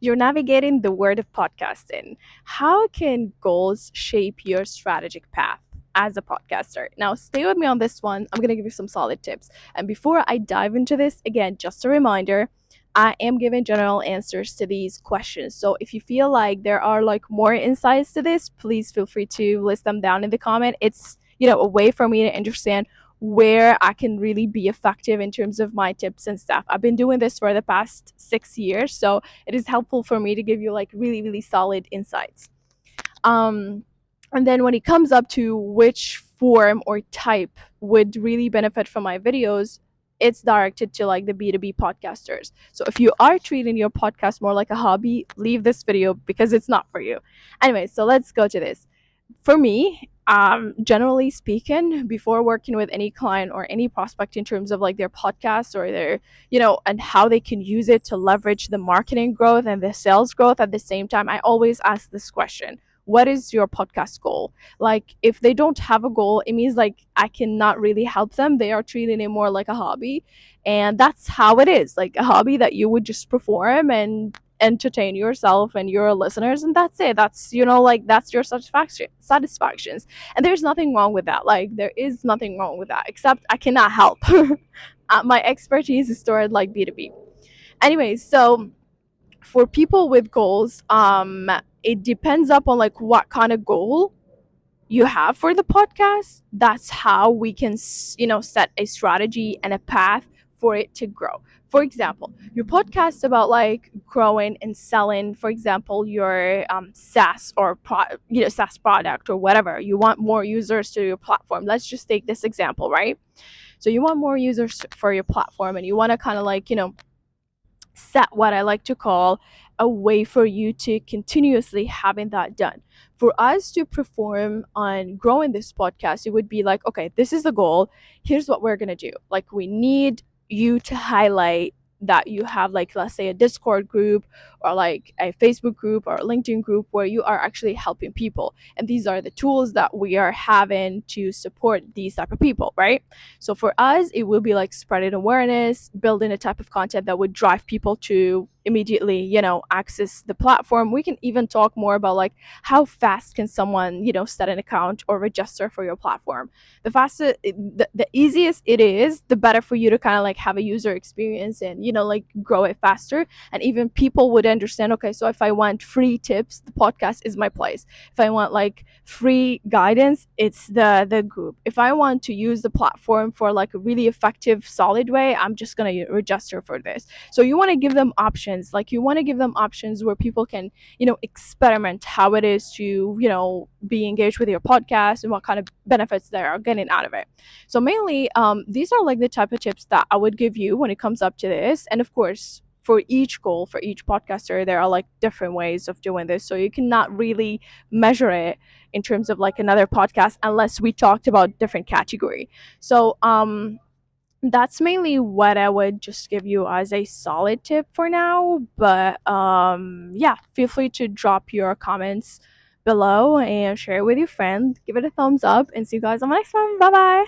You're navigating the world of podcasting. How can goals shape your strategic path as a podcaster? Now, stay with me on this one. I'm going to give you some solid tips. And before I dive into this, again, just a reminder, I am giving general answers to these questions. So if you feel like there are like more insights to this, please feel free to list them down in the comment. It's, a way for me to understand where I can really be effective in terms of my tips and stuff. I've been doing this for the past 6 years, so it is helpful for me to give you like really, really solid insights. Um, and then when it comes up to which form or type would really benefit from my videos, it's directed to like the B2B podcasters. So if you are treating your podcast more like a hobby, leave this video because it's not for you. Anyway, so let's go to this. For me, generally speaking, before working with any client or any prospect in terms of like their podcast or their, and how they can use it to leverage the marketing growth and the sales growth at the same time, I always ask this question: what is your podcast goal? Like, if they don't have a goal, it means like I cannot really help them. They are treating it more like a hobby. And that's how it is, like a hobby that you would just perform and entertain yourself and your listeners, and that's it. That's, like that's your satisfactions. And there's nothing wrong with that. Like, there is nothing wrong with that, except I cannot help. My expertise is toward like B2B. Anyway, so for people with goals, it depends upon like what kind of goal you have for the podcast. That's how we can set a strategy and a path for it to grow. For example, your podcast about like growing and selling, for example, your SaaS or SaaS product or whatever. You want more users to your platform. Let's just take this example, right? So you want more users for your platform, and you want to kind of like set what I like to call a way for you to continuously having that done. For us to perform on growing this podcast, it would be like, okay, this is the goal. Here's what we're going to do. Like, we need you to highlight that you have, like, let's say a Discord group or like a Facebook group or a LinkedIn group where you are actually helping people. And these are the tools that we are having to support these type of people, right? So for us, it will be like spreading awareness, building a type of content that would drive people to immediately, access the platform. We can even talk more about like how fast can someone, set an account or register for your platform. The faster, the easiest it is, the better for you to kind of like have a user experience and, like grow it faster. And even people would understand, okay, so if I want free tips, the podcast is my place. If I want like free guidance, it's the group. If I want to use the platform for like a really effective solid way, I'm just going to register for this. So you want to give them options. Like, you want to give them options where people can, experiment how it is to, be engaged with your podcast and what kind of benefits they are getting out of it. So mainly, these are like the type of tips that I would give you when it comes up to this. And of course, for each goal, for each podcaster, there are like different ways of doing this. So you cannot really measure it in terms of like another podcast unless we talked about different category. So that's mainly what I would just give you as a solid tip for now. But yeah, feel free to drop your comments below and share it with your friend. Give it a thumbs up, and see you guys on my next one. Bye bye.